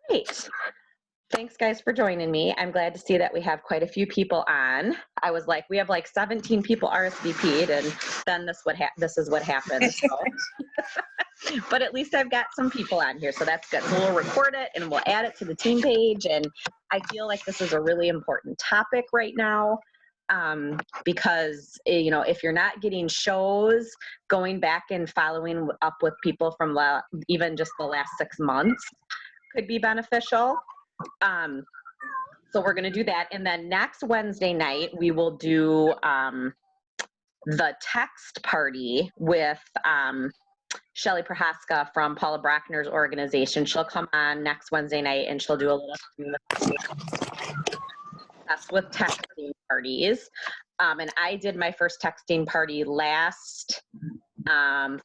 Great. Thanks guys for joining me. I'm glad to see that we have quite a few people on. I was like, we have like 17 people RSVP'd, and then this is what happened. So. But at least I've got some people on here, so that's good. So we'll record it and we'll add it to the team page. And I feel like this is a really important topic right now, because if you're not getting shows, going back and following up with people from even just the last 6 months could be beneficial. So we're going to do that. And then next Wednesday night, we will do the text party with Shelly Prohaska from Paula Brockner's organization. She'll come on next Wednesday night and she'll do a little test with texting parties. And I did my first texting party last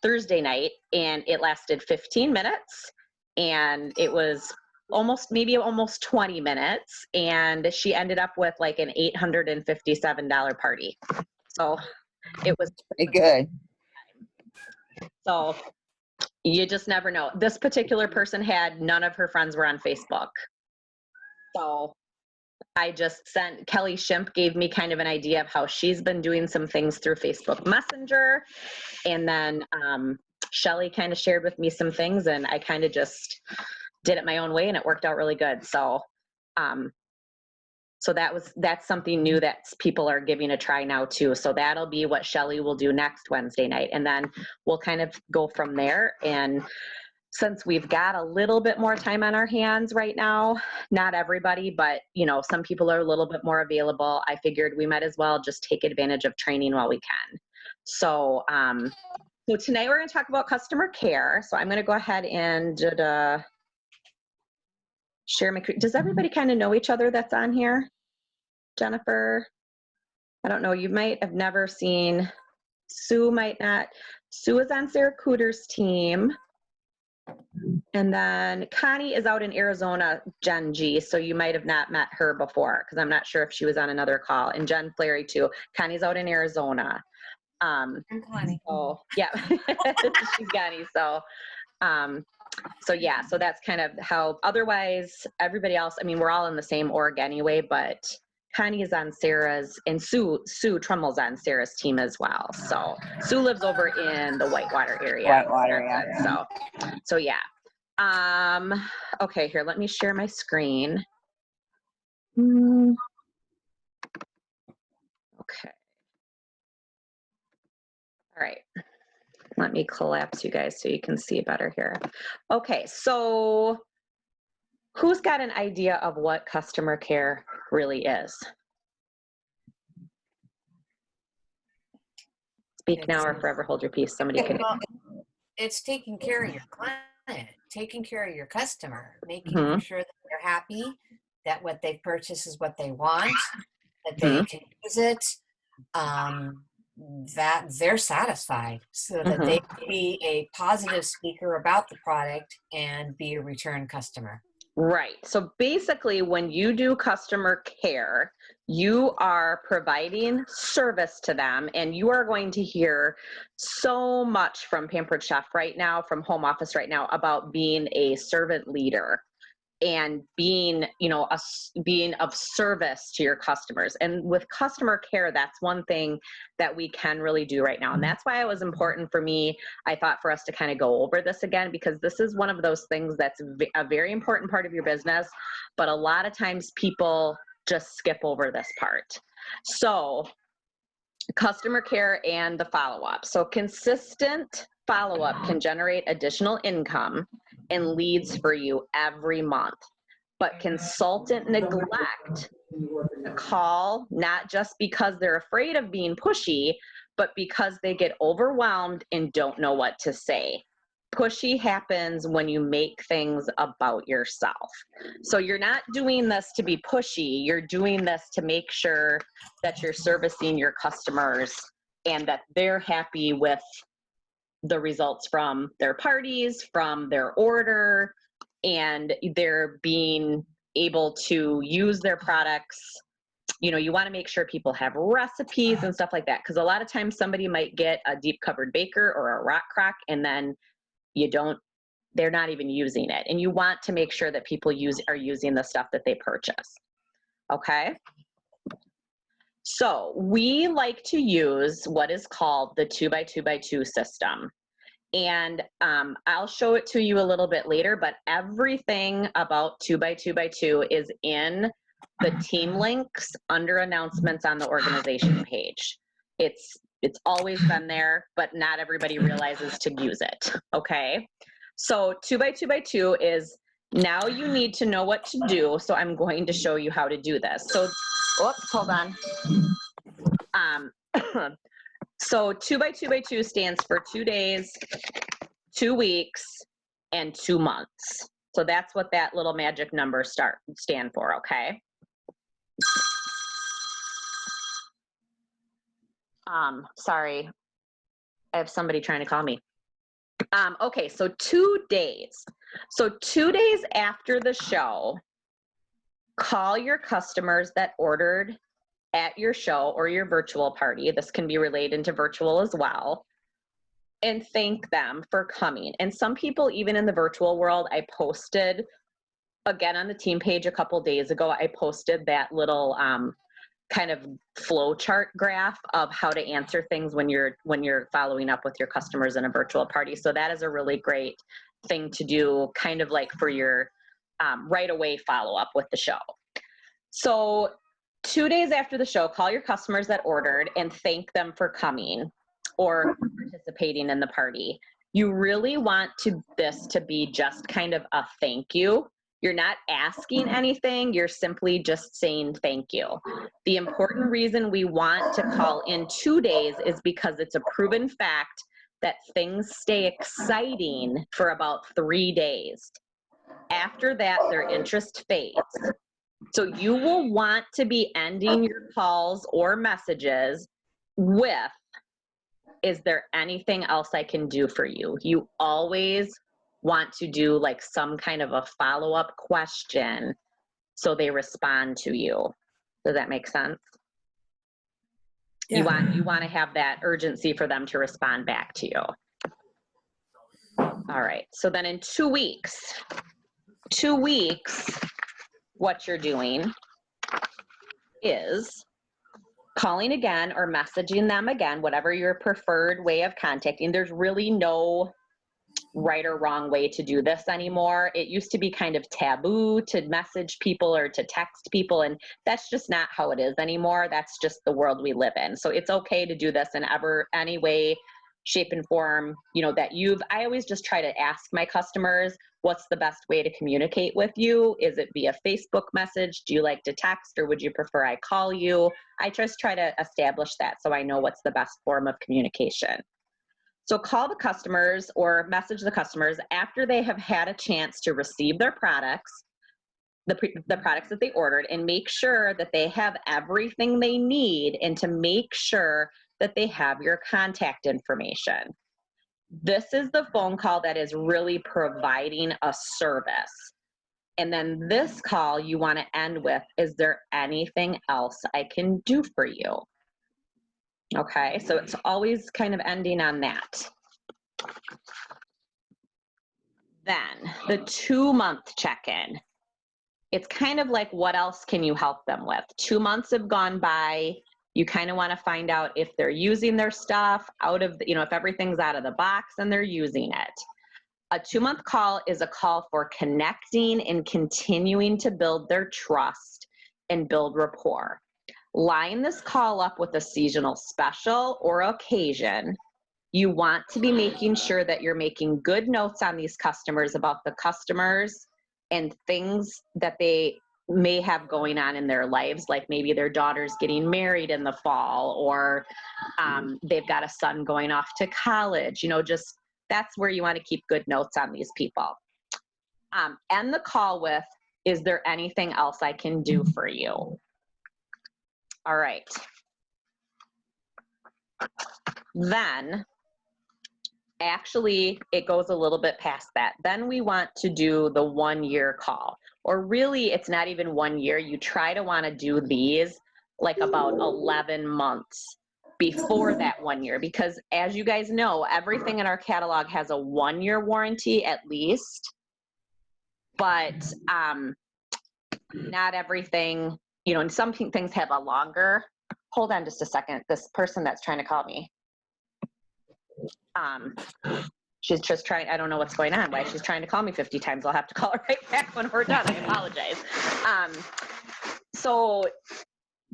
Thursday night, and it lasted 15 minutes, and it was almost 20 minutes, and she ended up with like an $857 party. So it was pretty good. So you just never know. This particular person none of her friends were on Facebook. So I just Kelly Shimp gave me kind of an idea of how she's been doing some things through Facebook Messenger. And then Shelly kind of shared with me some things, and I kind of just did it my own way, and it worked out really good. So, that's something new that people are giving a try now too. So that'll be what Shelly will do next Wednesday night. And then we'll kind of go from there. And since we've got a little bit more time on our hands right now, not everybody, but some people are a little bit more available. I figured we might as well just take advantage of training while we can. So, so tonight we're going to talk about customer care. So I'm going to go ahead and share my, does everybody kind of know each other that's on here? Jennifer, I don't know, you might have never seen, Sue might not. Sue is on Sarah Cooter's team. And then Connie is out in Arizona, Jen G, so you might have not met her before, because I'm not sure if she was on another call. And Jen Flary too. Connie's out in Arizona. I'm Connie. So yeah, she's Connie. So yeah, so that's kind of how, otherwise everybody else, I mean, we're all in the same org anyway, but Connie is on Sarah's, and Sue Trummel's on Sarah's team as well. So Sue lives over in the Whitewater area. Whitewater, yeah. So yeah. Okay, here, let me share my screen. Okay. All right. Let me collapse you guys so you can see better here. Okay, so who's got an idea of what customer care really is? Speak now or forever hold your peace. Somebody can. Well, it's taking care of your client, taking care of your customer, making sure that they're happy, that what they purchase is what they want, that they can use it, that they're satisfied, so that they can be a positive speaker about the product and be a return customer. Right. So basically, when you do customer care, you are providing service to them, and you are going to hear so much from Pampered Chef right now, from home office right now, about being a servant leader and being, being of service to your customers. And with customer care, that's one thing that we can really do right now. And that's why it was important for me, I thought, for us to kind of go over this again, because this is one of those things that's a very important part of your business, but a lot of times people just skip over this part. So customer care and the follow-up. So consistent follow-up can generate additional income and leads for you every month. But consultant neglect to call, not just because they're afraid of being pushy, but because they get overwhelmed and don't know what to say. Pushy happens when you make things about yourself. So you're not doing this to be pushy, you're doing this to make sure that you're servicing your customers and that they're happy with the results from their parties, from their order, and they're being able to use their products. You want to make sure people have recipes and stuff like that, because a lot of times somebody might get a deep covered baker or a rock crock, and then you don't they're not even using it. And you want to make sure that people are using the stuff that they purchase. Okay. So we like to use what is called the 2x2x2 system. And I'll show it to you a little bit later, but everything about 2x2x2 is in the team links under announcements on the organization page. It's always been there, but not everybody realizes to use it, okay? So 2x2x2 is, now you need to know what to do, so I'm going to show you how to do this. So, oops, hold on. So 2x2x2 stands for 2 days, 2 weeks, and 2 months. So that's what that little magic number stand for, okay? Sorry, I have somebody trying to call me. Okay, so 2 days. So 2 days after the show, call your customers that ordered at your show or your virtual party. This can be related to virtual as well. And thank them for coming. And some people, even in the virtual world, I posted, again, on the team page a couple days ago, I posted that little kind of flow chart graph of how to answer things when you're following up with your customers in a virtual party. So that is a really great thing to do, kind of like for your right away follow-up with the show. So 2 days after the show, call your customers that ordered and thank them for coming or participating in the party. You really want this to be just kind of a thank you. You're not asking anything, you're simply just saying thank you. The important reason we want to call in 2 days is because it's a proven fact that things stay exciting for about 3 days. After that, their interest fades. So you will want to be ending your calls or messages with, is there anything else I can do for you? You always want to do like some kind of a follow-up question so they respond to you. Does that make sense? Yeah. You want to have that urgency for them to respond back to you. All right, so then in 2 weeks, what you're doing is calling again or messaging them again, whatever your preferred way of contacting. There's really no right or wrong way to do this anymore. It used to be kind of taboo to message people or to text people, and that's just not how it is anymore. That's just the world we live in. So it's okay to do this in any way, shape, and form, I always just try to ask my customers, what's the best way to communicate with you? Is it via Facebook message? Do you like to text, or would you prefer I call you? I just try to establish that so I know what's the best form of communication. So call the customers or message the customers after they have had a chance to receive their products, the products that they ordered, and make sure that they have everything they need, and to make sure that they have your contact information. This is the phone call that is really providing a service. And then this call you want to end with, is there anything else I can do for you? Okay, so it's always kind of ending on that. Then the 2-month check-in. It's kind of like, what else can you help them with? 2 months have gone by. You kind of want to find out if they're using their stuff if everything's out of the box and they're using it. A 2-month call is a call for connecting and continuing to build their trust and build rapport. Line this call up with a seasonal special or occasion. You want to be making sure that you're making good notes on these customers about the customers and things that they may have going on in their lives, like maybe their daughter's getting married in the fall, or they've got a son going off to college. Just that's where you want to keep good notes on these people. End the call with, is there anything else I can do for you? All right. Then, actually, it goes a little bit past that. Then we want to do the 1-year call. Or really, it's not even 1 year. You try to want to do these like about 11 months before that 1 year, because as you guys know, everything in our catalog has a 1-year warranty at least, but not everything, you know, and some things have a longer. Hold on just a second. This person that's trying to call me. She's just trying, I don't know what's going on, why she's trying to call me 50 times. I'll have to call her right back when we're done. I apologize. So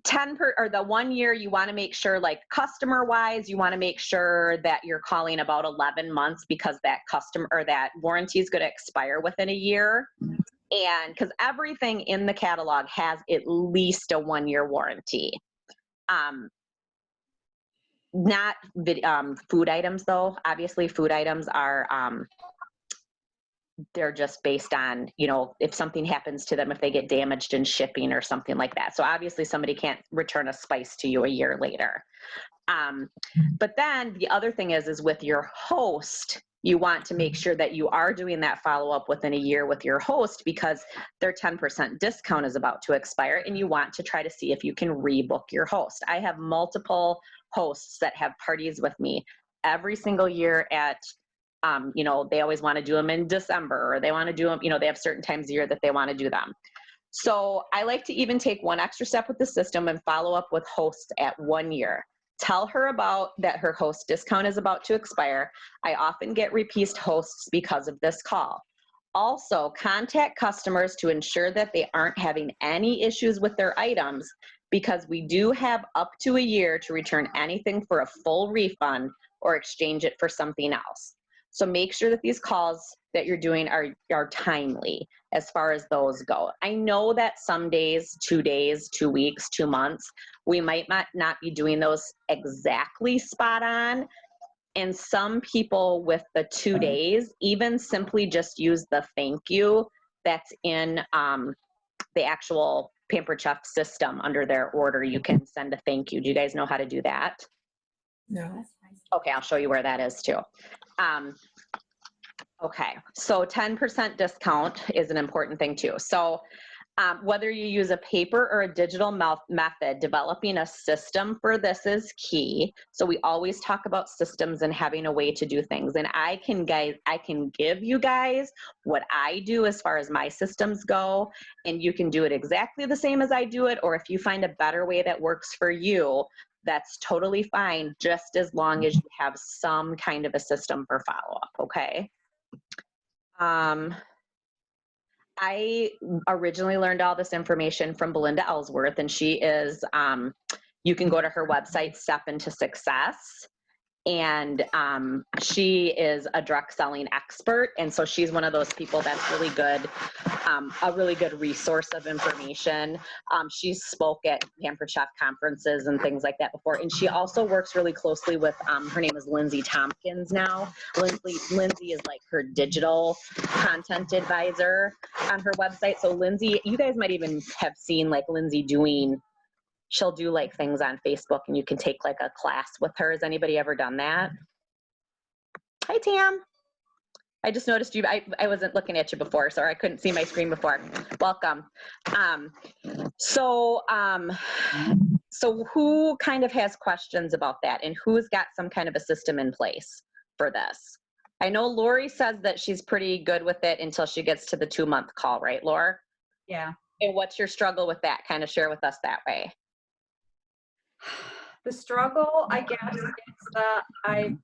the 1 year, you want to make sure, like customer wise, you want to make sure that you're calling about 11 months, because that customer or that warranty is going to expire within a year. And because everything in the catalog has at least a 1-year warranty. Not food items though. Obviously food items are, they're just based on, you know, if something happens to them, if they get damaged in shipping or something like that. So obviously somebody can't return a spice to you a year later. But then the other thing is with your host, you want to make sure that you are doing that follow-up within a year with your host, because their 10% discount is about to expire, and you want to try to see if you can rebook your host. I have multiple hosts that have parties with me every single year at, you know, they always want to do them in December, or they want to do them, you know, they have certain times a year that they want to do them. So I like to even take one extra step with the system and follow up with hosts at 1 year. Tell her about that her host discount is about to expire. I often get repeat hosts because of this call. Also, contact customers to ensure that they aren't having any issues with their items, because we do have up to a year to return anything for a full refund or exchange it for something else. So make sure that these calls that you're doing are timely as far as those go. I know that some days, 2 days, 2 weeks, 2 months, we might not be doing those exactly spot on. And some people with the 2 days even simply just use the thank you that's in the actual Pampered Chef system under their order. You can send a thank you. Do you guys know how to do that? No. Okay, I'll show you where that is too. Okay, so 10% discount is an important thing too. So whether you use a paper or a digital method, developing a system for this is key. So we always talk about systems and having a way to do things. And I can give you guys what I do as far as my systems go, and you can do it exactly the same as I do it, or if you find a better way that works for you, that's totally fine, just as long as you have some kind of a system for follow-up, okay? I originally learned all this information from Belinda Ellsworth, and she is, you can go to her website, Step Into Success, and she is a direct selling expert, and so she's one of those people that's really good, a really good resource of information. She's spoke at Pampered Chef conferences and things like that before, and she also works really closely with, her name is Lindsay Tompkins now. Lindsay is like her digital content advisor on her website. So Lindsay, you guys might even have seen like Lindsay doing, she'll do like things on Facebook, and you can take like a class with her. Has anybody ever done that? Hi, Tam. I just noticed you. I wasn't looking at you before, so I couldn't see my screen before. Welcome. So who kind of has questions about that, and who's got some kind of a system in place for this? I know Lori says that she's pretty good with it until she gets to the 2-month call, right, Laura? Yeah. And what's your struggle with that? Kind of share with us that way. The struggle, I guess, is that I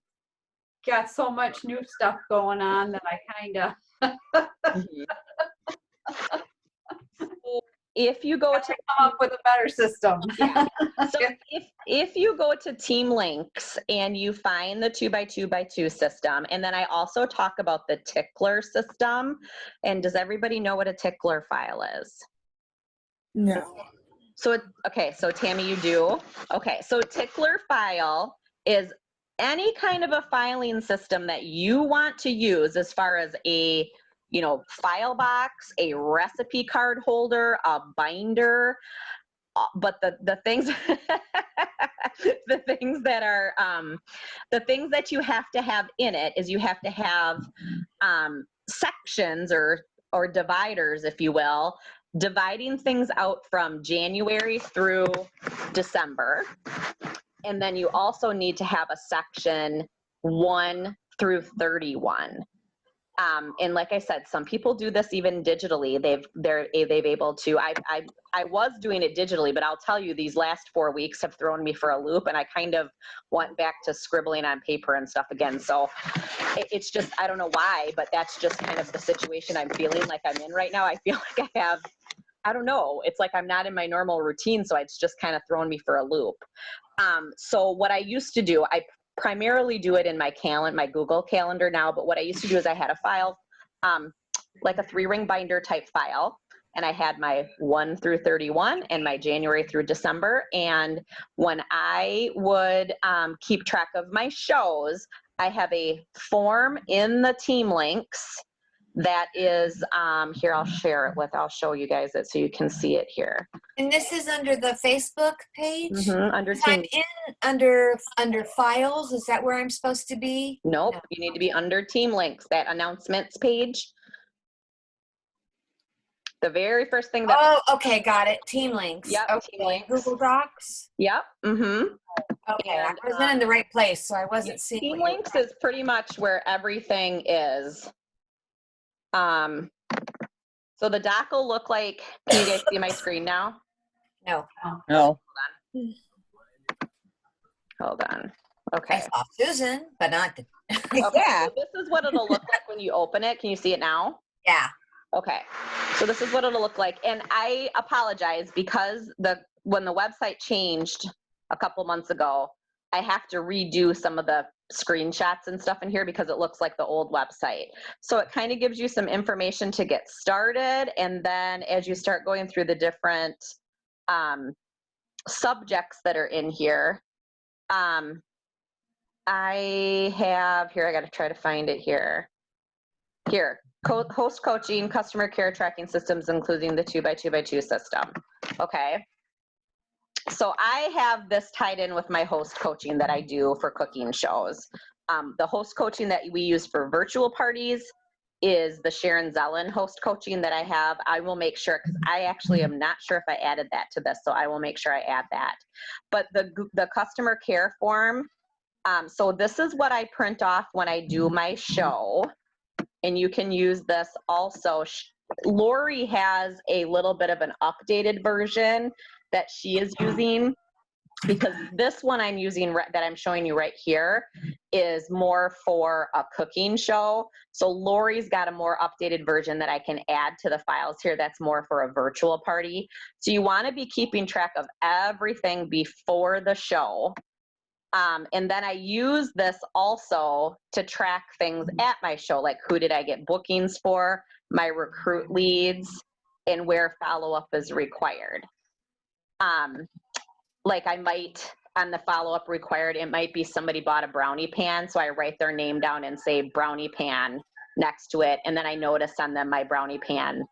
got so much new stuff going on that I kind of If you go to come up with a better system. Yeah. So if you go to Team Links and you find the 2x2x2 system, and then I also talk about the tickler system. And does everybody know what a tickler file is? No. So, okay, so Tammy, you do? Okay, so tickler file is any kind of a filing system that you want to use as far as a, you know, file box, a recipe card holder, a binder, but the things, the things that are, the things that you have to have in it is you have to have sections or dividers, if you will, dividing things out from January through December. And then you also need to have a section 1 through 31. And like I said, some people do this even digitally. They've able to. I was doing it digitally, but I'll tell you, these last 4 weeks have thrown me for a loop, and I kind of went back to scribbling on paper and stuff again. So it's just, I don't know why, but that's just kind of the situation I'm feeling like I'm in right now. I feel like I don't know. It's like I'm not in my normal routine, so it's just kind of thrown me for a loop. So what I used to do, I primarily do it in my Google Calendar now, but what I used to do is I had a file, like a 3-ring binder type file, and I had my 1 through 31 and my January through December. And when I would keep track of my shows, I have a form in the team links that is, here, I'll show you guys it so you can see it here. And this is under the Facebook page? Under So I'm team. in under files. Is that where I'm supposed to be? Nope, No. you need to be under team links, that announcements page. The very first thing that. Oh, okay, got it. Team links. Yep, okay. team links. Google Docs. Yep. Okay, And, I wasn't in the right place, so I wasn't seeing. Team what you were links is pretty much where everything is. So the doc will look like, can you guys see my screen now? No. No. Hold on. I Okay. saw Susan, but not the. Okay, Yeah. so this is what it'll look like when you open it. Can you see it now? Yeah. Okay, so this is what it'll look like. And I apologize because when the website changed a couple months ago, I have to redo some of the screenshots and stuff in here because it looks like the old website. So it kind of gives you some information to get started. And then as you start going through the different subjects that are in here, I have here, I got to try to find it here. Here, host coaching, customer care tracking systems, including the 2x2x2 system. Okay. So I have this tied in with my host coaching that I do for cooking shows. The host coaching that we use for virtual parties is the Sharon Zellen host coaching that I have. I will make sure, because I actually am not sure if I added that to this, so I will make sure I add that. But the customer care form, so this is what I print off when I do my show, and you can use this also. Lori has a little bit of an updated version that she is using, because this one I'm using that I'm showing you right here is more for a cooking show. So Lori's got a more updated version that I can add to the files here that's more for a virtual party. So you want to be keeping track of everything before the show. And then I use this also to track things at my show, like who did I get bookings for, my recruit leads, and where follow-up is required. Like I might, on the follow-up required, it might be somebody bought a brownie pan, so I write their name down and say brownie pan next to it, and then I notice on them my brownie pan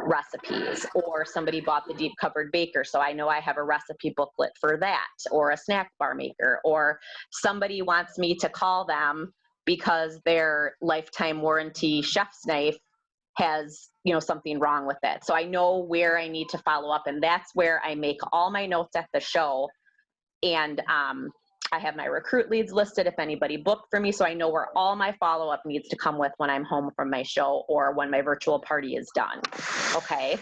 recipes. Or somebody bought the deep covered baker, so I know I have a recipe booklet for that, or a snack bar maker. Or somebody wants me to call them because their lifetime warranty chef's knife has, something wrong with it. So I know where I need to follow up, and that's where I make all my notes at the show. And I have my recruit leads listed if anybody booked for me, so I know where all my follow-up needs to come with when I'm home from my show or when my virtual party is done. Okay.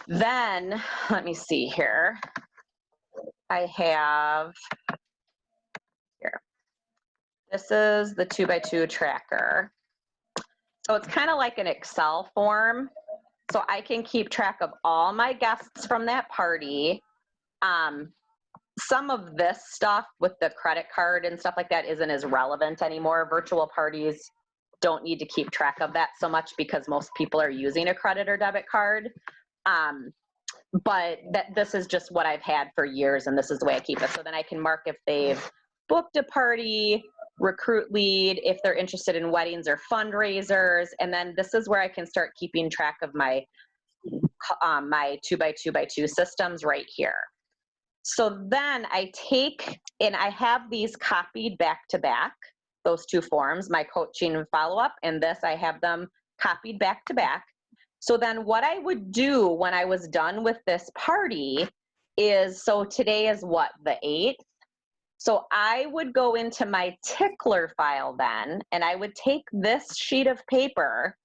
Then let me see here. I have here. This is the 2x2 tracker. So it's kind of like an Excel form. So I can keep track of all my guests from that party. Some of this stuff with the credit card and stuff like that isn't as relevant anymore. Virtual parties don't need to keep track of that so much because most people are using a credit or debit card. But this is just what I've had for years, and this is the way I keep it. So then I can mark if they've booked a party, recruit lead, if they're interested in weddings or fundraisers. And then this is where I can start keeping track of my 2x2x2 systems right here. So then I take, and I have these copied back to back, those two forms, my coaching and follow-up, and this, I have them copied back to back. So then what I would do when I was done with this party is, so today is what, the 8th? So I would go into my tickler file then, and I would take this sheet of paper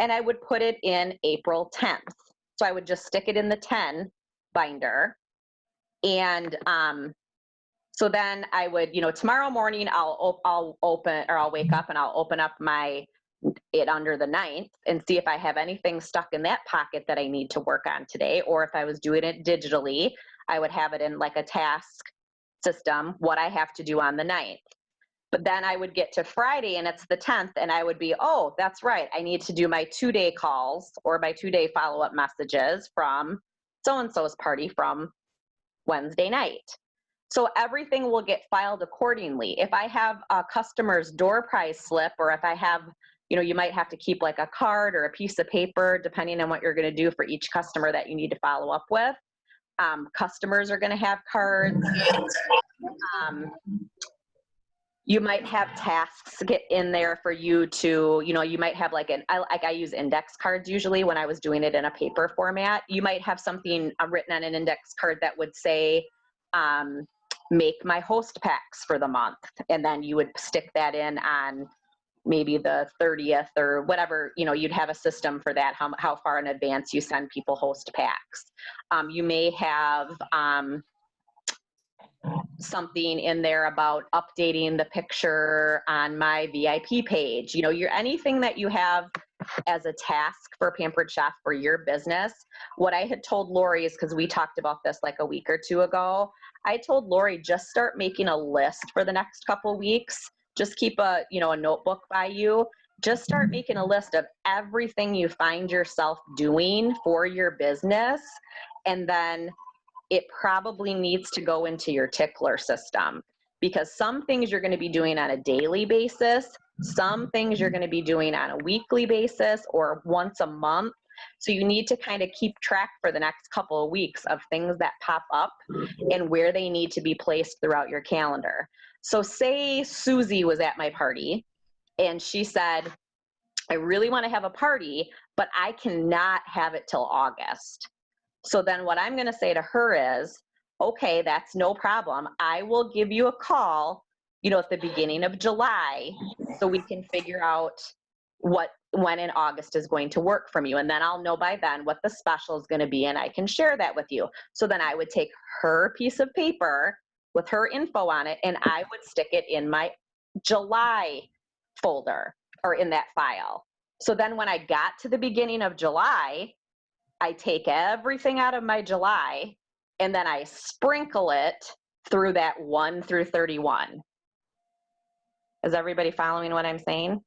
and I would put it in April 10th. So I would just stick it in the 10 binder. And so then I would, tomorrow morning I'll open, or I'll wake up and I'll open up it under the 9th and see if I have anything stuck in that pocket that I need to work on today. Or if I was doing it digitally, I would have it in like a task system, what I have to do on the 9th. But then I would get to Friday and it's the 10th and I would be, oh, that's right. I need to do my 2-day calls or my 2-day follow-up messages from so-and-so's party from Wednesday night. So everything will get filed accordingly. If I have a customer's door prize slip, or if I have, you might have to keep like a card or a piece of paper, depending on what you're going to do for each customer that you need to follow up with. Customers are going to have cards. You might have tasks get in there for you to, you might have like I use index cards usually when I was doing it in a paper format. You might have something written on an index card that would say, make my host packs for the month. And then you would stick that in on maybe the 30th or whatever, you'd have a system for that, how far in advance you send people host packs. You may have, something in there about updating the picture on my VIP page. Anything that you have as a task for Pampered Chef for your business. What I had told Lori is, because we talked about this like a week or two ago, I told Lori, just start making a list for the next couple weeks. Just keep a notebook by you. Just start making a list of everything you find yourself doing for your business. And then it probably needs to go into your tickler system, because some things you're going to be doing on a daily basis, some things you're going to be doing on a weekly basis or once a month. So you need to kind of keep track for the next couple of weeks of things that pop up and where they need to be placed throughout your calendar. So say Susie was at my party and she said, I really want to have a party, but I cannot have it till August. So then what I'm going to say to her is, okay, that's no problem. I will give you a call, at the beginning of July, so we can figure out when in August is going to work from you. And then I'll know by then what the special is going to be and I can share that with you. So then I would take her piece of paper with her info on it and I would stick it in my July folder or in that file. So then when I got to the beginning of July, I take everything out of my July and then I sprinkle it through that 1 through 31. Is everybody following what I'm saying?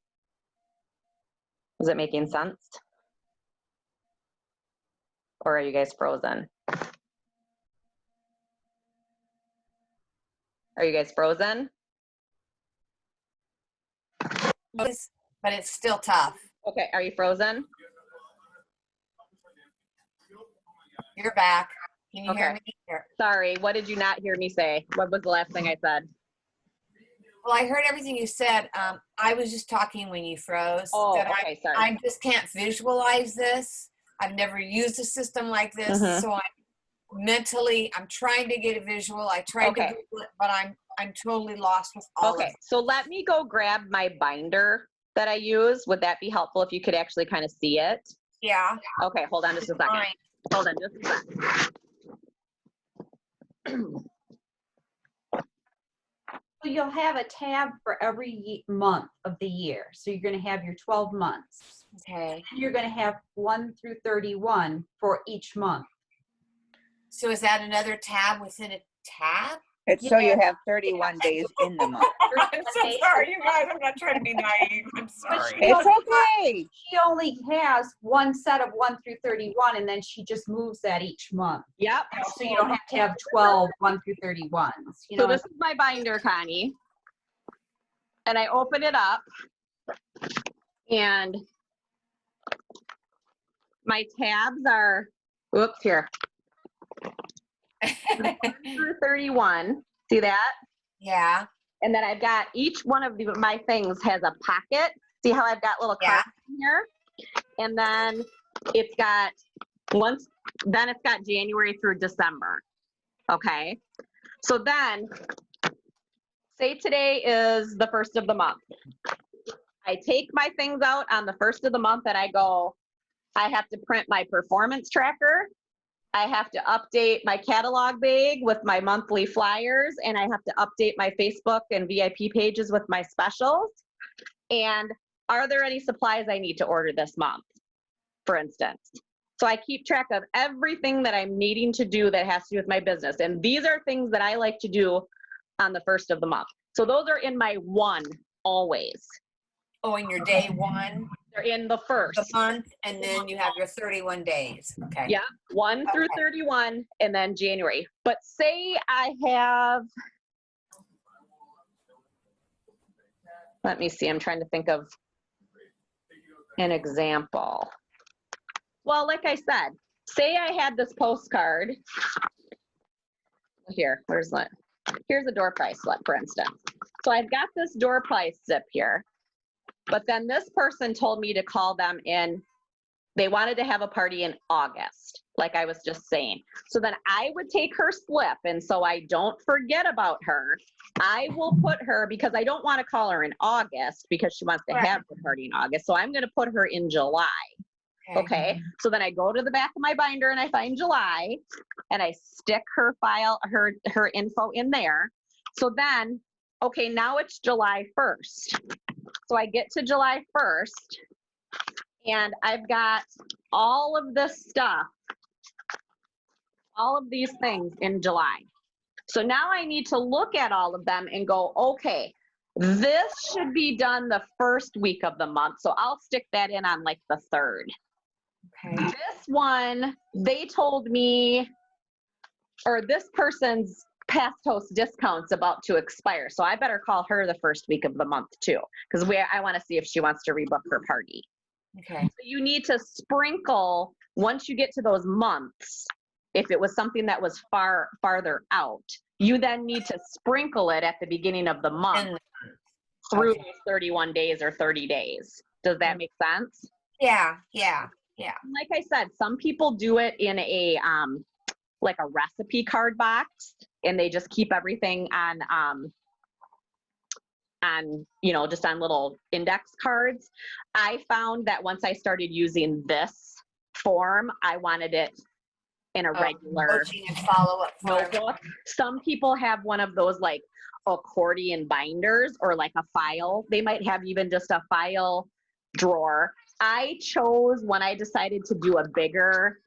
Is it making sense? Or are you guys frozen? Are you guys frozen? But it's still tough. Okay, are you frozen? You're back. Can you hear me? Sorry, what did you not hear me say? What was the last thing I said? Well, I heard everything you said. I was just talking when you froze. Oh, okay, sorry. I just can't visualize this. I've never used a system like this, so I'm trying to get a visual. I tried to Google it, but I'm totally lost with all of it. So let me go grab my binder that I use. Would that be helpful if you could actually kind of see it? Yeah. Okay, hold on just a second. Fine. Hold on just a second. So you'll have a tab for every month of the year. So you're going to have your 12 months. Okay. And you're going to have 1 through 31 for each month. So is that another tab within a tab? So you have 31 days in the month. I'm so sorry, you guys. I'm not trying to be naive. I'm sorry. It's okay. She only has one set of 1 through 31, and then she just moves that each month. Yep. So you don't have to have 12 1 through 31s. So this is my binder, Connie. And I open it up. And my tabs are, whoops, here. 1 through 31. See that? Yeah. And then I've got each one of my things has a pocket. See how I've got little cards in here? And then it's got then it's got January through December. Okay. So then say today is the 1st of the month. I take my things out on the 1st of the month and I go, I have to print my performance tracker. I have to update my catalog bag with my monthly flyers, and I have to update my Facebook and VIP pages with my specials. And are there any supplies I need to order this month, for instance? So I keep track of everything that I'm needing to do that has to do with my business. And these are things that I like to do on the 1st of the month. So those are in my one always. Oh, in your day one, They're in the 1st. the month, and then you have your 31 days. Okay. Yeah, 1 through 31, and then January. But say I have, let me see, I'm trying to think of an example. Well, like I said, say I had this postcard. Here, here's a door price slip, for instance. So I've got this door price slip here, but then this person told me to call them in. They wanted to have a party in August, like I was just saying. So then I would take her slip, and so I don't forget about her, I will put her, because I don't want to call her in August because she wants to have the party in August. So I'm going to put her in July. Okay. So then I go to the back of my binder and I find July, and I stick her file, her info in there. So then, okay, now it's July 1st. So I get to July 1st. And I've got all of this stuff, all of these things in July. So now I need to look at all of them and go, okay, this should be done the 1st week of the month. So I'll stick that in on like the 3rd. Okay. This one, they told me, or this person's past host discount's about to expire. So I better call her the 1st week of the month too, because I want to see if she wants to rebook her party. Okay. So you need to sprinkle, once you get to those months, if it was something that was farther out, you then need to sprinkle it at the beginning of the month through those 31 days or 30 days. Does that make sense? Yeah. Like I said, some people do it in a, like a recipe card box, and they just keep everything on, just on little index cards. I found that once I started using this form, I wanted it in a regular coaching and follow-up form. notebook. Some people have one of those like accordion binders, or like a file. They might have even just a file drawer. I chose, when I decided to do a bigger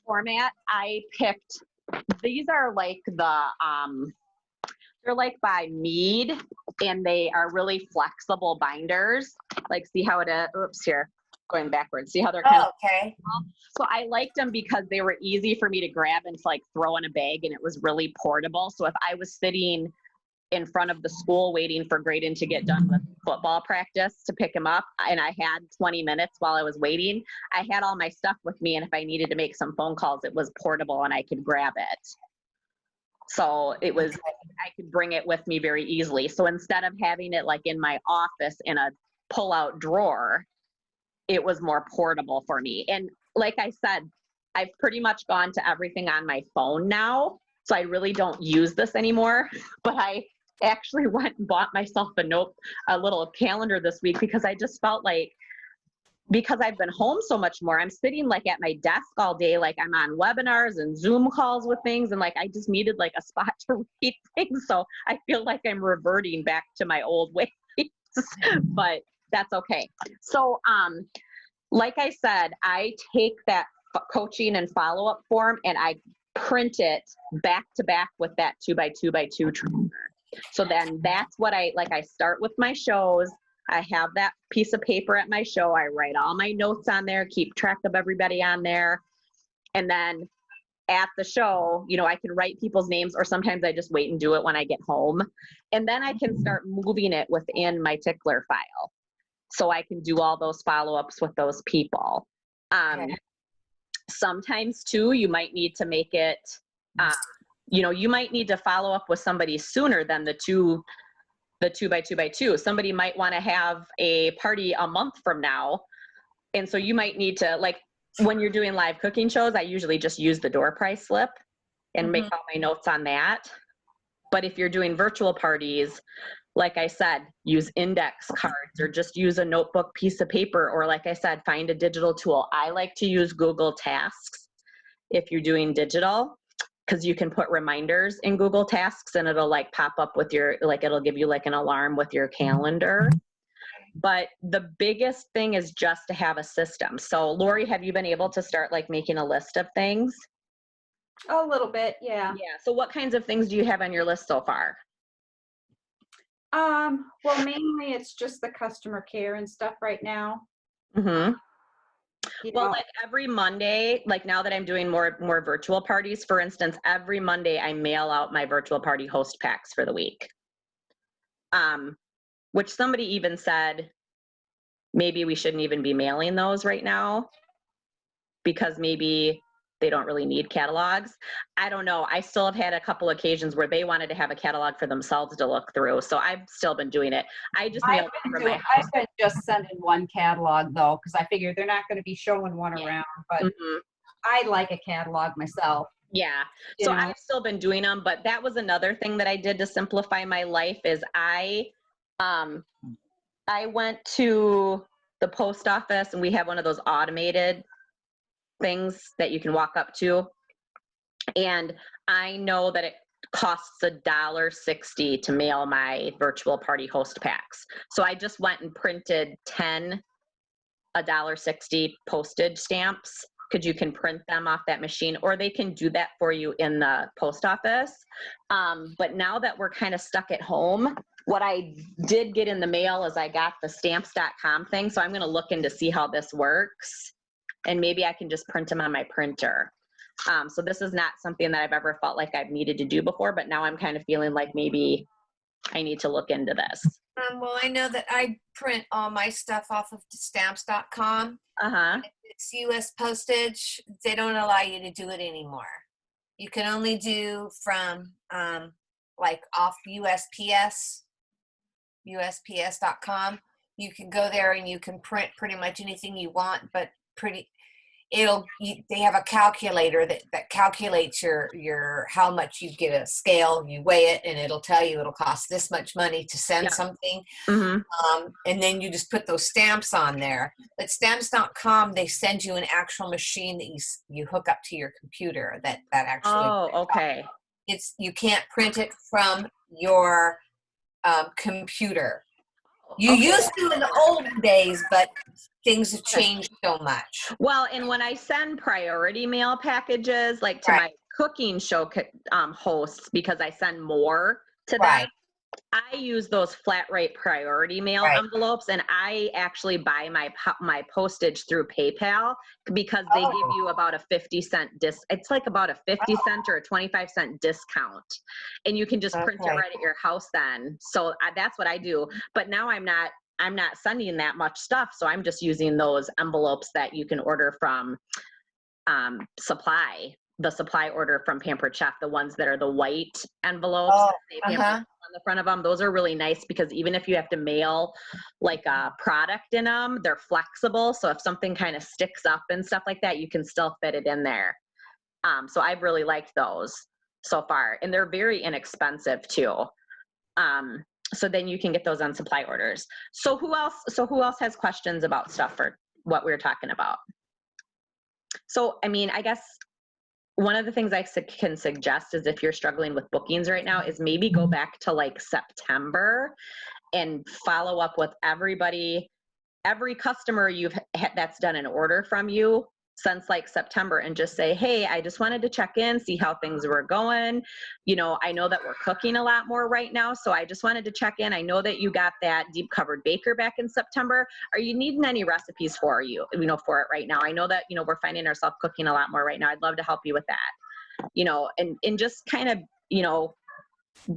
format, I picked, these are like they're like by Mead, and they are really flexible binders. Like, see how it is? Oops, here, going backwards. See how they're kind of, okay. so I liked them because they were easy for me to grab and to like throw in a bag, and it was really portable. So if I was sitting in front of the school waiting for Graydon to get done with football practice to pick him up, and I had 20 minutes while I was waiting, I had all my stuff with me, and if I needed to make some phone calls, it was portable and I could grab it. So it was, I could bring it with me very easily. So instead of having it like in my office in a pull-out drawer, it was more portable for me. And like I said, I've pretty much gone to everything on my phone now, so I really don't use this anymore. But I actually went and bought myself a little calendar this week, because I just felt like, because I've been home so much more, I'm sitting like at my desk all day, like I'm on webinars and Zoom calls with things, and like I just needed like a spot to read things. So I feel like I'm reverting back to my old ways, but that's okay. So like I said, I take that coaching and follow-up form and I print it back to back with that 2x2x2 tracker. So then that's what I start with my shows. I have that piece of paper at my show. I write all my notes on there, keep track of everybody on there. And then at the show, I can write people's names, or sometimes I just wait and do it when I get home. And then I can start moving it within my tickler file, so I can do all those follow-ups with those people. Sometimes too, you might need to make it, you might need to follow up with somebody sooner than the 2x2x2. Somebody might want to have a party a month from now. And so you might need to, like when you're doing live cooking shows, I usually just use the door price slip and make all my notes on that. But if you're doing virtual parties, like I said, use index cards or just use a notebook piece of paper, or like I said, find a digital tool. I like to use Google Tasks if you're doing digital, because you can put reminders in Google Tasks and it'll like pop up with your, like it'll give you like an alarm with your calendar. But the biggest thing is just to have a system. So Lori, have you been able to start like making a list of things? A little bit, yeah. Yeah. So what kinds of things do you have on your list so far? Well, mainly it's just the customer care and stuff right now. Mm-hmm. You Well, know, like every Monday, like now that I'm doing more virtual parties, for instance, every Monday I mail out my virtual party host packs for the week. Which somebody even said, maybe we shouldn't even be mailing those right now because maybe they don't really need catalogs. I don't know. I still have had a couple occasions where they wanted to have a catalog for themselves to look through. So I've still been doing it. I just mailed it from my house. I've been just sending one catalog though, because I figure they're not going to be showing one around, but Mm-hmm. I like a catalog myself. Yeah. You So know? I've still been doing them, but that was another thing that I did to simplify my life is I went to the post office and we have one of those automated things that you can walk up to. And I know that it costs $1.60 to mail my virtual party host packs. So I just went and printed 10 $1.60 postage stamps, because you can print them off that machine, or they can do that for you in the post office. But now that we're kind of stuck at home, what I did get in the mail is I got the stamps.com thing. So I'm going to look into see how this works. And maybe I can just print them on my printer. So this is not something that I've ever felt like I've needed to do before, but now I'm kind of feeling like maybe I need to look into this. Well, I know that I print all my stuff off of stamps.com. Uh-huh. If it's U.S. postage, they don't allow you to do it anymore. You can only do from like off USPS.com. You can go there and you can print pretty much anything you want, but they have a calculator that calculates your how much you get a scale, you weigh it, and it'll tell you it'll cost this much money to send something. Mm-hmm. And then you just put those stamps on there. But stamps.com, they send you an actual machine that you hook up to your computer that actually. Oh, okay. You can't print it from your computer. You Okay. used to in the old days, but things have changed so much. Well, and when I send priority mail packages, like to my cooking show hosts, because I send more to them, I use those flat rate priority mail envelopes, and I actually buy my postage through PayPal because they give you about a 50-cent it's like about a 50-cent or a 25-cent discount, and you can just print it right at your house then. So that's what I do. But now I'm not sending that much stuff, so I'm just using those envelopes that you can order from the supply order from Pampered Chef, the ones that are the white envelopes that say Pampered Chef on the front of them. Those are really nice because even if you have to mail like a product in them, they're flexible. So if something kind of sticks up and stuff like that, you can still fit it in there. So I've really liked those so far, and they're very inexpensive too. So then you can get those on supply orders. So who else has questions about stuff for what we're talking about? So, I mean, I guess one of the things I can suggest is if you're struggling with bookings right now is maybe go back to like September and follow up with every customer that's done an order from you since like September, and just say, hey, I just wanted to check in, see how things were going. You know, I know that we're cooking a lot more right now, so I just wanted to check in. I know that you got that deep covered baker back in September. Are you needing any recipes for it right now? I know that, we're finding ourselves cooking a lot more right now. I'd love to help you with that, and just kind of,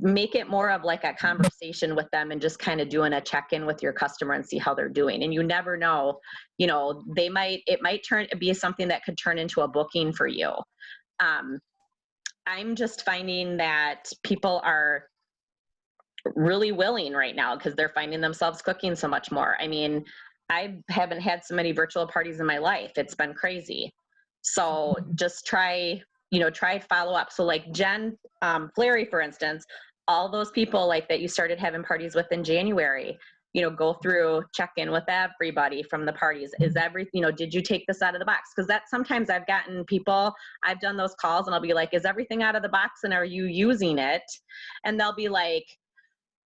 make it more of like a conversation with them and just kind of doing a check-in with your customer and see how they're doing. And you never know, it might be something that could turn into a booking for you. I'm just finding that people are really willing right now because they're finding themselves cooking so much more. I mean, I haven't had so many virtual parties in my life. It's been crazy. So just try follow up. So like Jen Fleury, for instance, all those people like that you started having parties with in January, go through, check in with everybody from the parties. Is everything, did you take this out of the box? Because that sometimes I've gotten people, I've done those calls and I'll be like, is everything out of the box and are you using it? And they'll be like,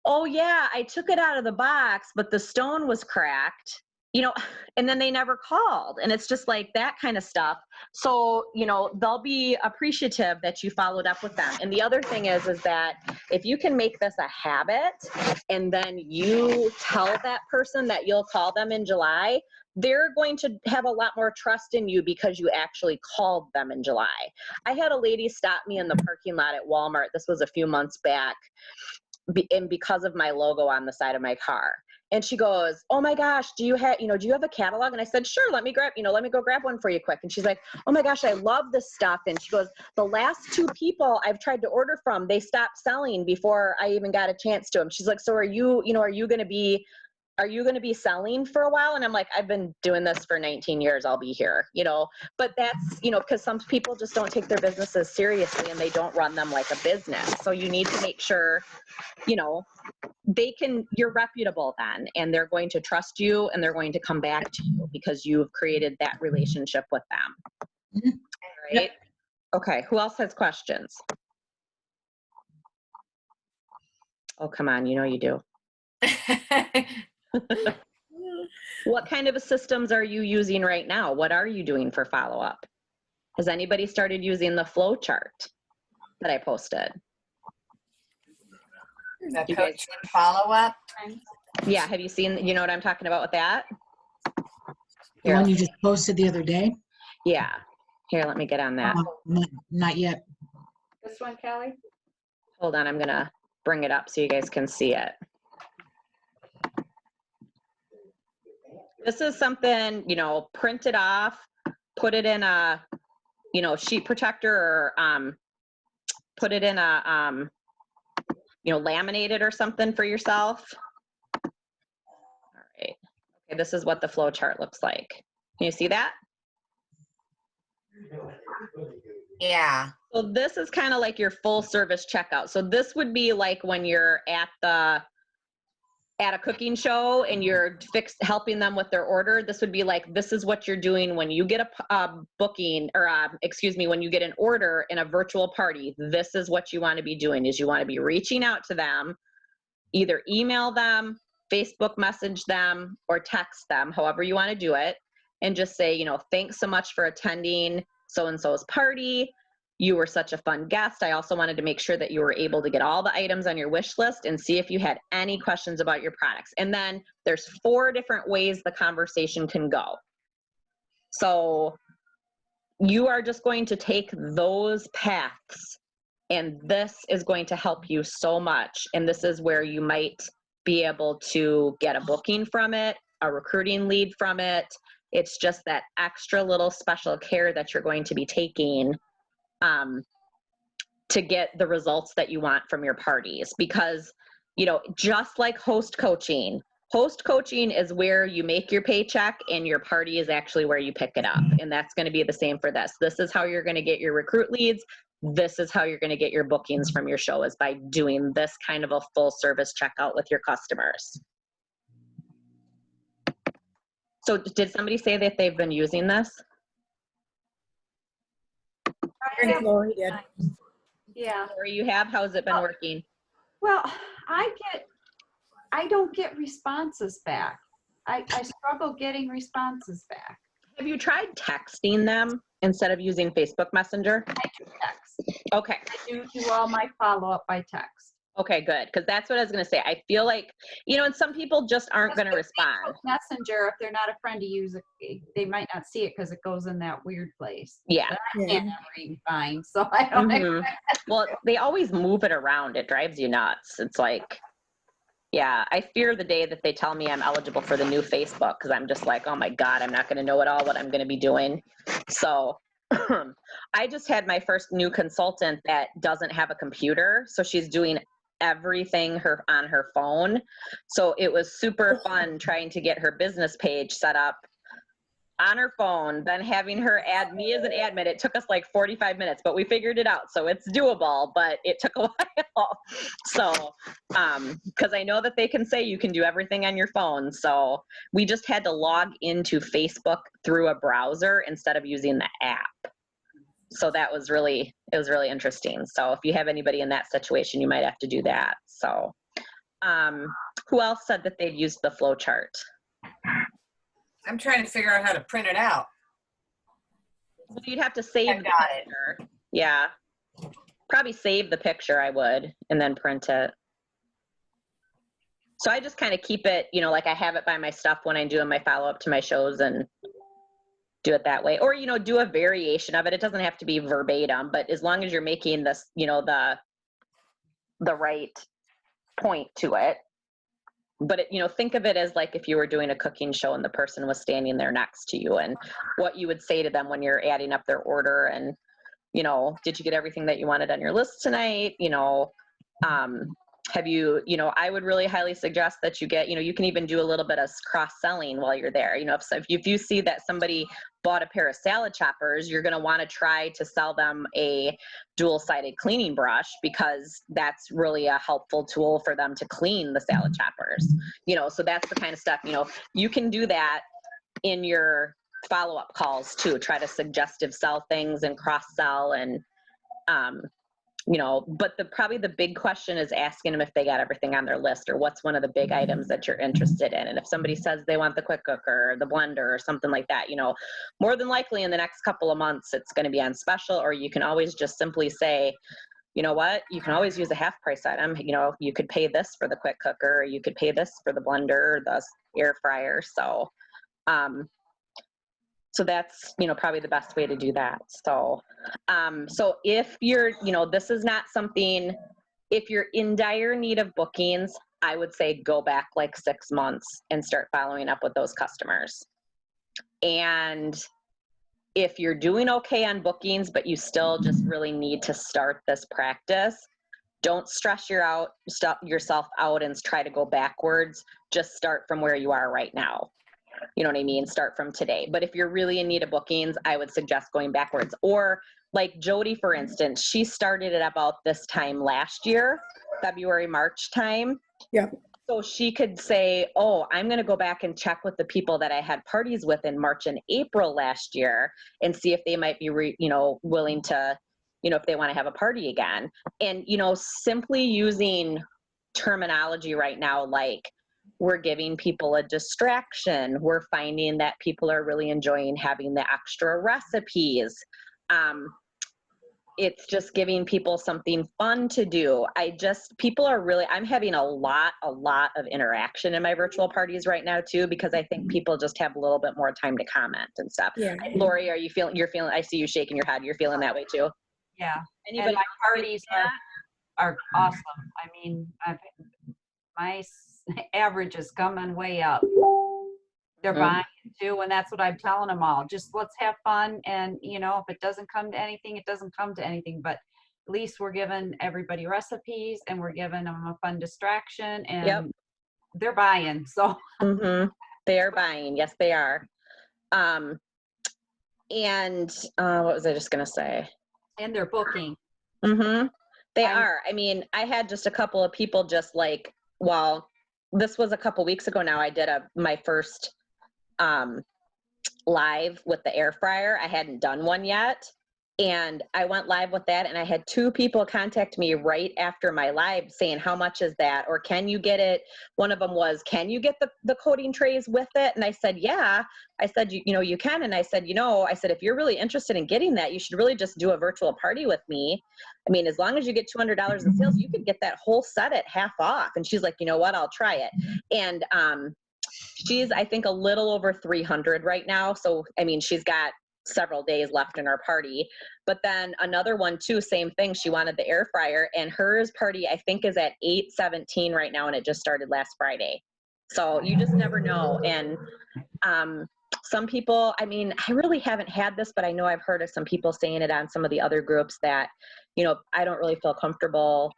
oh yeah, I took it out of the box, but the stone was cracked, and then they never called. And it's just like that kind of stuff. So, they'll be appreciative that you followed up with them. And the other thing is that if you can make this a habit and then you tell that person that you'll call them in July, they're going to have a lot more trust in you because you actually called them in July. I had a lady stop me in the parking lot at Walmart. This was a few months back. And because of my logo on the side of my car. And she goes, oh my gosh, do you have a catalog? And I said, sure, let me go grab one for you quick. And she's like, oh my gosh, I love this stuff. And she goes, the last 2 people I've tried to order from, they stopped selling before I even got a chance to them. She's like, so are you going to be selling for a while? And I'm like, I've been doing this for 19 years. I'll be here, but that's, because some people just don't take their businesses seriously and they don't run them like a business. So you need to make sure, you're reputable then, and they're going to trust you and they're going to come back to you because you've created that relationship with them. Mhm. All right. Okay. Who else has questions? Oh, come on. You do. What kind of systems are you using right now? What are you doing for follow-up? Has anybody started using the flow chart that I posted? The coaching follow-up. Yeah, have you seen, what I'm talking about with that? The one you just posted the other day? Yeah. Here, let me get on that. Not yet. This one, Kelly? Hold on, I'm gonna bring it up so you guys can see it. This is something, print it off, put it in a, sheet protector or put it in a, laminate it or something for yourself. All right. Okay, this is what the flow chart looks like. Can you see that? Yeah. So this is kind of like your full service checkout. So this would be like when you're at a cooking show and you're helping them with their order. This would be like, this is what you're doing when you get a booking or when you get an order in a virtual party. This is what you want to be doing, is you want to be reaching out to them, either email them, Facebook message them, or text them, however you want to do it. And just say, thanks so much for attending so-and-so's party. You were such a fun guest. I also wanted to make sure that you were able to get all the items on your wish list and see if you had any questions about your products. And then there's 4 different ways the conversation can go. So you are just going to take those paths, and this is going to help you so much. And this is where you might be able to get a booking from it, a recruiting lead from it. It's just that extra little special care that you're going to be taking to get the results that you want from your parties. Because, just like host coaching is where you make your paycheck and your party is actually where you pick it up. And that's going to be the same for this. This is how you're going to get your recruit leads. This is how you're going to get your bookings from your show, is by doing this kind of a full service checkout with your customers. So did somebody say that they've been using this? Lori did. Yeah. Or you have? How has it been working? Well, I don't get responses back. I struggle getting responses back. Have you tried texting them instead of using Facebook Messenger? I do text. Okay. I do all my follow-up by text. Okay, good. Because that's what I was going to say. I feel like, and some people just aren't going to respond. Messenger, if they're not a friend to use it, they might not see it because it goes in that weird place. Yeah. But I can't ever even find, so I don't know. Well, they always move it around. It drives you nuts. It's like, yeah, I fear the day that they tell me I'm eligible for the new Facebook, because I'm just like, oh my God, I'm not going to know at all what I'm going to be doing. So I just had my first new consultant that doesn't have a computer. So she's doing everything on her phone. So it was super fun trying to get her business page set up on her phone, then having her add me as an admin. It took us like 45 minutes, but we figured it out. So it's doable, but it took a while. So, because I know that they can say you can do everything on your phone. So we just had to log into Facebook through a browser instead of using the app. So it was really interesting. So if you have anybody in that situation, you might have to do that. So, who else said that they'd used the flow chart? I'm trying to figure out how to print it out. So you'd have to save the picture. Yeah. Probably save the picture, I would, and then print it. So I just kind of keep it, you know, like I have it by my stuff when I'm doing my follow-up to my shows and do it that way. Or, you know, do a variation of it. It doesn't have to be verbatim, but as long as you're making this, you know, the right point to it. But, you know, think of it as like if you were doing a cooking show and the person was standing there next to you and what you would say to them when you're adding up their order and, you know, did you get everything that you wanted on your list tonight? You know, have you, you know, I would really highly suggest that you get, you know, you can even do a little bit of cross-selling while you're there. You know, if you see that somebody bought a pair of salad choppers, you're going to want to try to sell them a dual-sided cleaning brush because that's really a helpful tool for them to clean the salad choppers. You know, so that's the kind of stuff, you know, you can do that in your follow-up calls too. Try to suggestive sell things and cross-sell and, you know, but probably the big question is asking them if they got everything on their list or what's one of the big items that you're interested in. And if somebody says they want the quick cooker or the blender or something like that, you know, more than likely in the next couple of months, it's going to be on special, or you can always just simply say, you know what, you can always use a half price item. You know, you could pay this for the quick cooker, or you could pay this for the blender or the air fryer. So, so that's, you know, probably the best way to do that. So, so if you're, you know, this is not something, if you're in dire need of bookings, I would say go back like 6 months and start following up with those customers. And if you're doing okay on bookings, but you still just really need to start this practice, don't stress yourself out and try to go backwards. Just start from where you are right now. You know what I mean? Start from today. But if you're really in need of bookings, I would suggest going backwards. Or like Jody, for instance, she started at about this time last year, February, March time. Yeah. So she could say, oh, I'm going to go back and check with the people that I had parties with in March and April last year and see if they might be, you know, willing to, you know, if they want to have a party again. And, you know, simply using terminology right now, like, we're giving people a distraction. We're finding that people are really enjoying having the extra recipes. It's just giving people something fun to do. People are really, I'm having a lot of interaction in my virtual parties right now too, because I think people just have a little bit more time to comment and stuff. Yeah. Lori, you're feeling, I see you shaking your head. You're feeling that way too. Yeah. Anybody And my parties are awesome. I mean, my average is coming way up. They're buying too, and that's what I'm telling them all. Just let's have fun, and you know, if it doesn't come to anything, it doesn't come to anything. But at least we're giving everybody recipes, and we're giving them a fun distraction, and they're buying. So they are buying. Yes, they are. And what was I just gonna say? And they're booking. They are. I mean, I had just a couple of people just like, well, this was a couple weeks ago now. I did my first live with the air fryer. I hadn't done one yet. And I went live with that, and I had 2 people contact me right after my live saying, how much is that? Or can you get it? One of them was, can you get the coating trays with it? And I said, yeah. I said, you know, you can. And I said, you know, I said, if you're really interested in getting that, you should really just do a virtual party with me. I mean, as long as you get $200 in sales, you could get that whole set at half off. And she's like, you know what, I'll try it. And she's, I think, a little over 300 right now. So, I mean, she's got several days left in our party. But then another one too, same thing. She wanted the air fryer, and hers party, I think, is at 8/17 right now, and it just started last Friday. So you just never know. And some people, I mean, I really haven't had this, but I know I've heard of some people saying it on some of the other groups that, you know, I don't really feel comfortable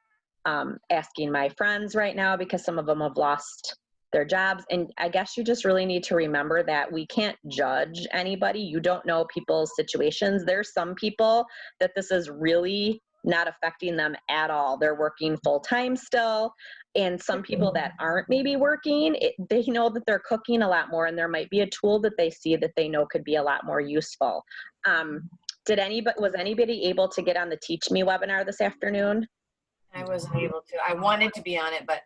asking my friends right now because some of them have lost their jobs. And I guess you just really need to remember that we can't judge anybody. You don't know people's situations. There's some people that this is really not affecting them at all. They're working full time still. And some people that aren't maybe working, they know that they're cooking a lot more, and there might be a tool that they see that they know could be a lot more useful. Was anybody able to get on the Teach Me webinar this afternoon? I wasn't able to. I wanted to be on it, but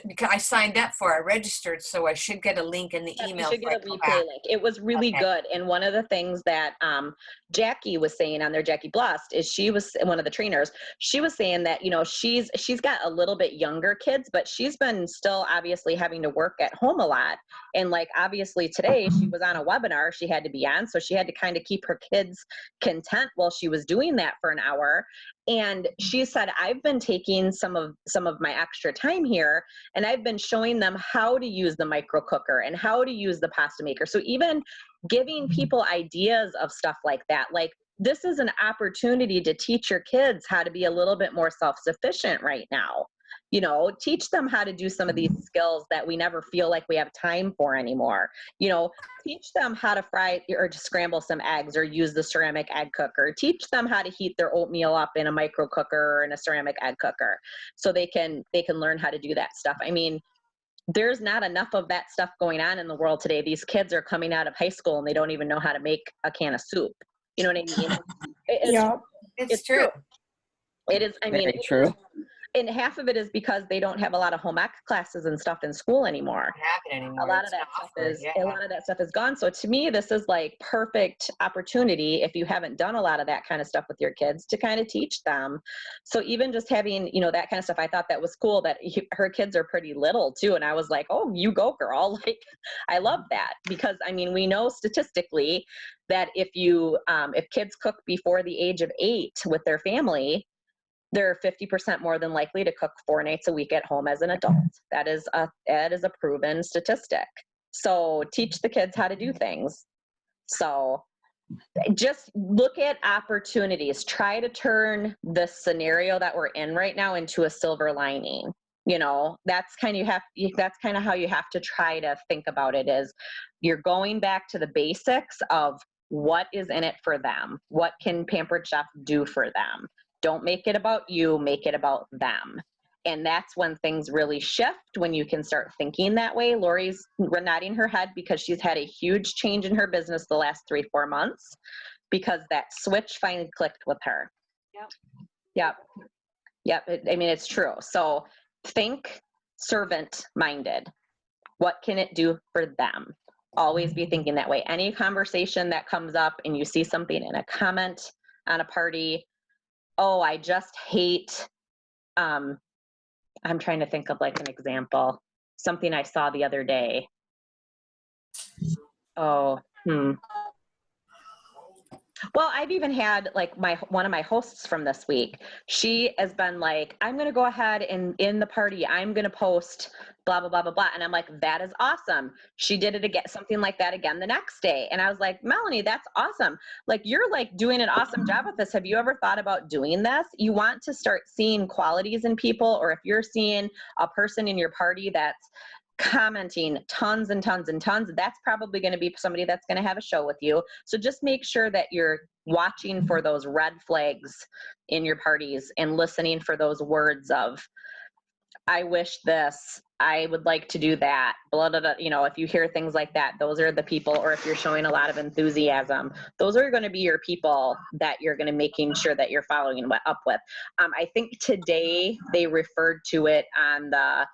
because I signed up for it, I registered, so I should get a link in the Yeah, email. you should get a replay link. It was really good. And one of the things that Jackie was saying on there, Jackie Blust, is she was one of the trainers. She was saying that, you know, she's got a little bit younger kids, but she's been still obviously having to work at home a lot. And like, obviously today she was on a webinar she had to be on. So she had to kind of keep her kids content while she was doing that for an hour. And she said, I've been taking some of my extra time here, and I've been showing them how to use the micro cooker and how to use the pasta maker. So even giving people ideas of stuff like that, like this is an opportunity to teach your kids how to be a little bit more self-sufficient right now. You know, teach them how to do some of these skills that we never feel like we have time for anymore. You know, teach them how to fry or to scramble some eggs or use the ceramic egg cooker. Teach them how to heat their oatmeal up in a micro cooker or in a ceramic egg cooker, so they can learn how to do that stuff. I mean, there's not enough of that stuff going on in the world today. These kids are coming out of high school and they don't even know how to make a can of soup. You know what I mean? It's true. It is. I mean, Very true. And half of it is because they don't have a lot of home ec classes and stuff in school anymore. A lot of that stuff is gone. So to me, this is like perfect opportunity, if you haven't done a lot of that kind of stuff with your kids, to kind of teach them. So even just having, you know, that kind of stuff, I thought that was cool. That her kids are pretty little too, and I was like, oh, you go, girl. Like, I love that, because I mean, we know statistically that if kids cook before the age of 8 with their family, they're 50% more than likely to cook 4 nights a week at home as an adult. That is a proven statistic. So teach the kids how to do things. So just look at opportunities. Try to turn the scenario that we're in right now into a silver lining. You know, that's kind of how you have to try to think about it, is you're going back to the basics of what is in it for them. What can Pampered Chef do for them? Don't make it about you, make it about them. And that's when things really shift, when you can start thinking that way. Lori's nodding her head because she's had a huge change in her business the last 3-4 months, because that switch finally clicked with her. Yep. I mean, it's true. So think servant-minded. What can it do for them? Always be thinking that way. Any conversation that comes up and you see something in a comment on a party, oh, I just hate, I'm trying to think of like an example, something I saw the other day. Well, I've even had like one of my hosts from this week. She has been like, I'm going to go ahead and in the party, I'm going to post blah, blah, blah, blah, blah. And I'm like, that is awesome. She did it again, something like that again the next day. And I was like, Melanie, that's awesome. Like, you're like doing an awesome job with this. Have you ever thought about doing this? You want to start seeing qualities in people, or if you're seeing a person in your party that's commenting tons and tons and tons, that's probably going to be somebody that's going to have a show with you. So just make sure that you're watching for those red flags in your parties and listening for those words of, I wish this, I would like to do that, blah, blah, blah. You know, if you hear things like that, those are the people. Or if you're showing a lot of enthusiasm, those are going to be your people that you're going to making sure that you're following up with. I think today they referred to it on the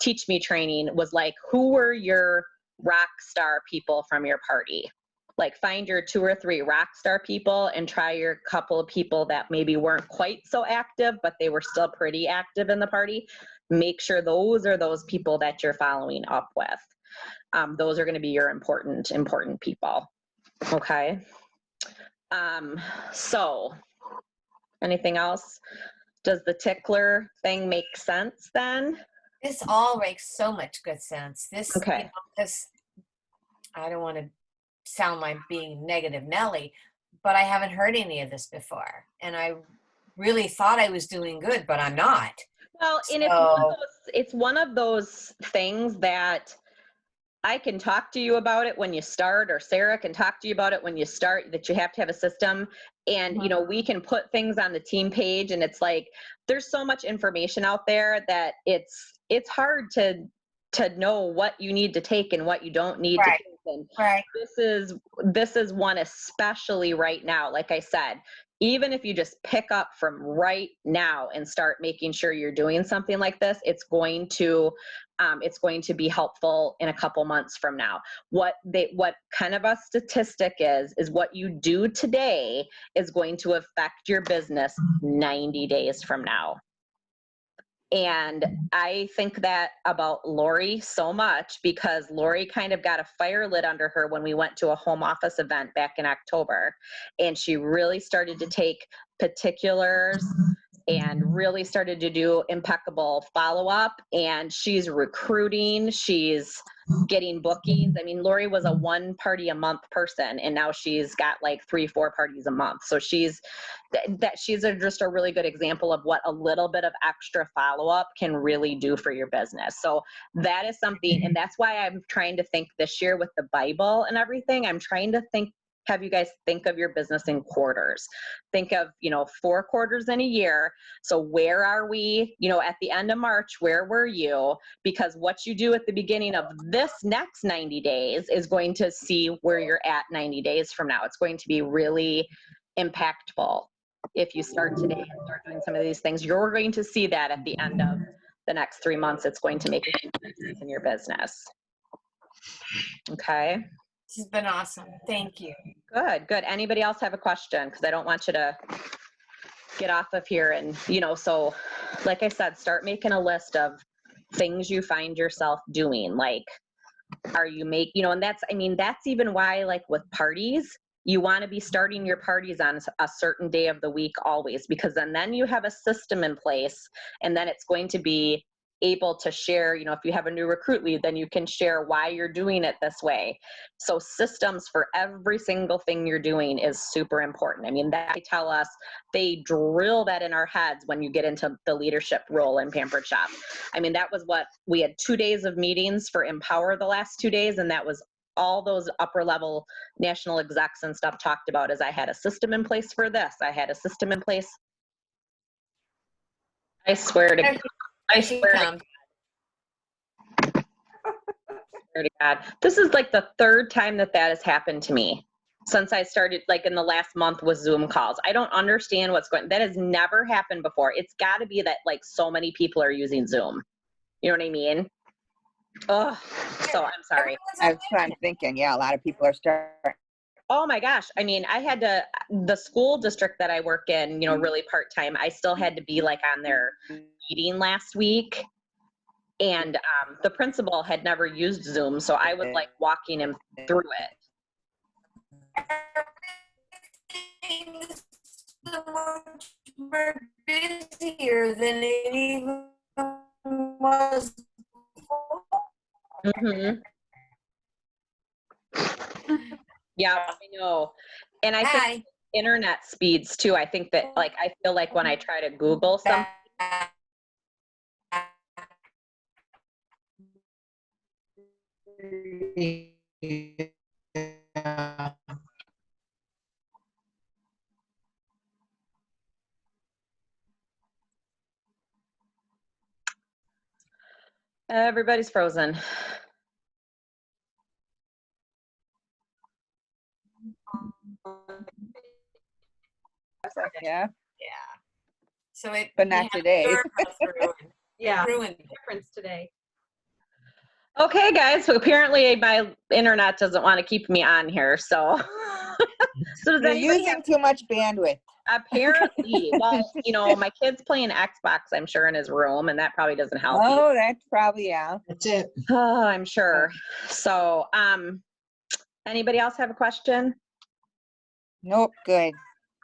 Teach Me training, was like, who were your rock star people from your party? Like, find your 2 or 3 rock star people and try your couple of people that maybe weren't quite so active, but they were still pretty active in the party. Make sure those are those people that you're following up with. Those are going to be your important people. Okay. So anything else? Does the tickler thing make sense then? This all makes so much good sense. This, okay. You know, this, I don't want to sound like being negative Nelly, but I haven't heard any of this before. And I really thought I was doing good, but I'm not. Well, and So, it's one of those things that I can talk to you about it when you start, or Sarah can talk to you about it when you start, that you have to have a system. And, you know, we can put things on the team page, and it's like, there's so much information out there that it's hard to know what you need to take and what you don't need to right, take. And right. this is one, especially right now. Like I said, even if you just pick up from right now and start making sure you're doing something like this, it's going to be helpful in a couple months from now. What kind of a statistic is what you do today is going to affect your business 90 days from now. And I think that about Lori so much, because Lori kind of got a fire lit under her when we went to a home office event back in October. And she really started to take particulars and really started to do impeccable follow-up. And she's recruiting, she's getting bookings. I mean, Lori was a 1 party a month person, and now she's got like 3-4 parties a month. So she's just a really good example of what a little bit of extra follow-up can really do for your business. So that is something, and that's why I'm trying to think this year with the Bible and everything, I'm trying to have you guys think of your business in quarters. Think of, 4 quarters in a year. So where are we, at the end of March, where were you? Because what you do at the beginning of this next 90 days is going to see where you're at 90 days from now. It's going to be really impactful. If you start today and start doing some of these things, you're going to see that at the end of the next 3 months, it's going to make a difference in your business. Okay. This has been awesome. Thank you. Good. Anybody else have a question? Because I don't want you to get off of here. And, so like I said, start making a list of things you find yourself doing. Like, are you and that's even why, like with parties, you want to be starting your parties on a certain day of the week always, because then you have a system in place, and then it's going to be able to share, if you have a new recruit lead, then you can share why you're doing it this way. So systems for every single thing you're doing is super important. I mean, they tell us, they drill that in our heads when you get into the leadership role in Pampered Chef. I mean, that was what we had 2 days of meetings for Empower the last 2 days. And that was all those upper level national execs and stuff talked about, is I had a system in place for this. I had a system in place. I swear to God, this is like the 3rd time that has happened to me since I started, like in the last month, with Zoom calls. I don't understand that has never happened before. It's got to be that like so many people are using Zoom. You know what I mean? Oh, so I'm sorry. That's what I'm thinking. Yeah, a lot of people are starting. Oh my gosh. I mean, the school district that I work in, really part-time, I still had to be like on their meeting last week. And the principal had never used Zoom. So I was like walking him through it. Everything's so much more busier than it even was before. Mm-hmm. Yeah, I know. And I think internet speeds too. I think that, like, I feel like when I try to Google something, everybody's frozen. Yeah. So but not today. Yeah, ruined difference today. Okay, guys. So apparently my internet doesn't want to keep me on here. So, does You're anybody using too much bandwidth. Apparently, well, my kid's playing Xbox, I'm sure, in his room, and that probably doesn't help. Oh, that's probably, yeah. That's it. Oh, I'm sure. So, anybody else have a question? Nope, good.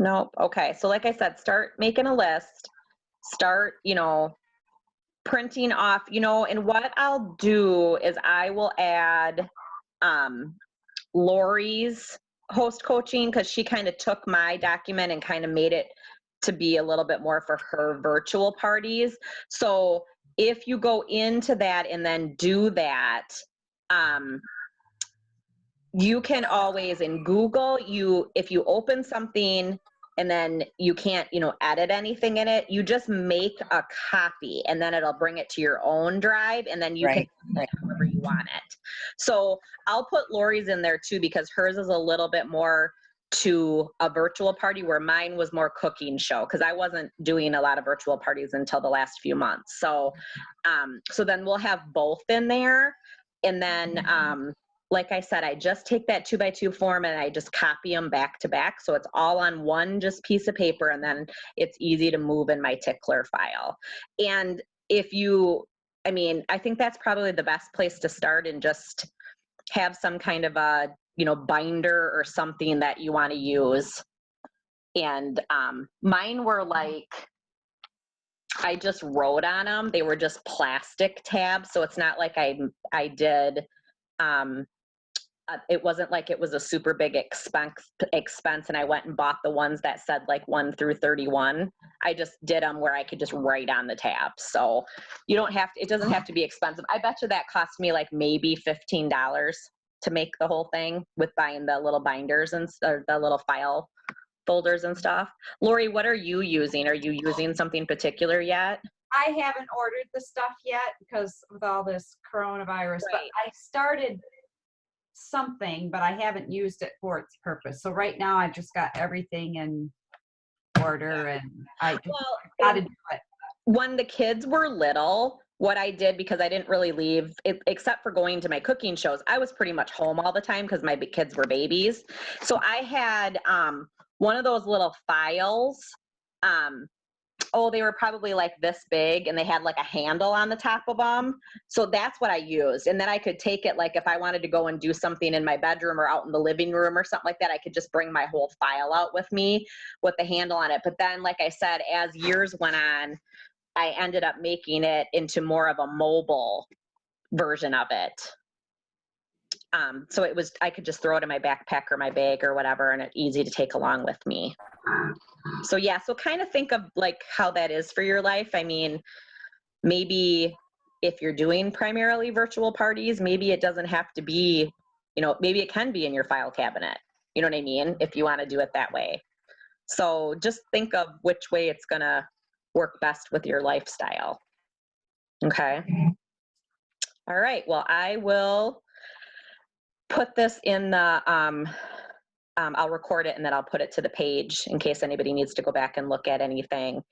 Nope. Okay. So like I said, start making a list, start, printing off, and what I'll do is I will add, Lori's host coaching, because she kind of took my document and kind of made it to be a little bit more for her virtual parties. So if you go into that and then do that, you can always in Google, if you open something and then you can't, edit anything in it, you just make a copy and then it'll bring it to your own drive and then you can Right. however you want it. So I'll put Lori's in there too, because hers is a little bit more to a virtual party, where mine was more cooking show, because I wasn't doing a lot of virtual parties until the last few months. So, so then we'll have both in there. And then, like I said, I just take that 2x2 form and I just copy them back to back. So it's all on one just piece of paper, and then it's easy to move in my tickler file. And I think that's probably the best place to start, and just have some kind of a, binder or something that you want to use. And mine were like, I just wrote on them. They were just plastic tabs. So it's not like I did, it wasn't like it was a super big expense and I went and bought the ones that said like 1 through 31. I just did them where I could just write on the tabs. So it doesn't have to be expensive. I bet you that cost me like maybe $15 to make the whole thing, with buying the little binders or the little file folders and stuff. Lori, what are you using? Are you using something particular yet? I haven't ordered the stuff yet because with all this coronavirus, but I started something, but I haven't used it for its purpose. So right now I just got everything in order, and I just got to do it. When the kids were little, what I did, because I didn't really leave, except for going to my cooking shows, I was pretty much home all the time because my kids were babies. So I had one of those little files. They were probably like this big, and they had like a handle on the top of them. So that's what I used. And then I could take it, like if I wanted to go and do something in my bedroom or out in the living room or something like that, I could just bring my whole file out with me with the handle on it. But then, like I said, as years went on, I ended up making it into more of a mobile version of it. So I could just throw it in my backpack or my bag or whatever, and it's easy to take along with me. So yeah, so kind of think of like how that is for your life. I mean, maybe if you're doing primarily virtual parties, maybe it doesn't have to be, maybe it can be in your file cabinet. You know what I mean? If you want to do it that way. So just think of which way it's going to work best with your lifestyle. Okay. All right. Well, I will put this in the, I'll record it and then I'll put it to the page in case anybody needs to go back and look at anything.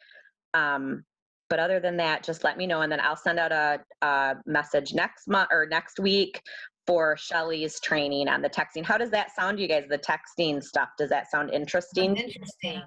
But other than that, just let me know, and then I'll send out a message next month or next week for Shelly's training on the texting. How does that sound to you guys, the texting stuff? Does that sound interesting? Interesting.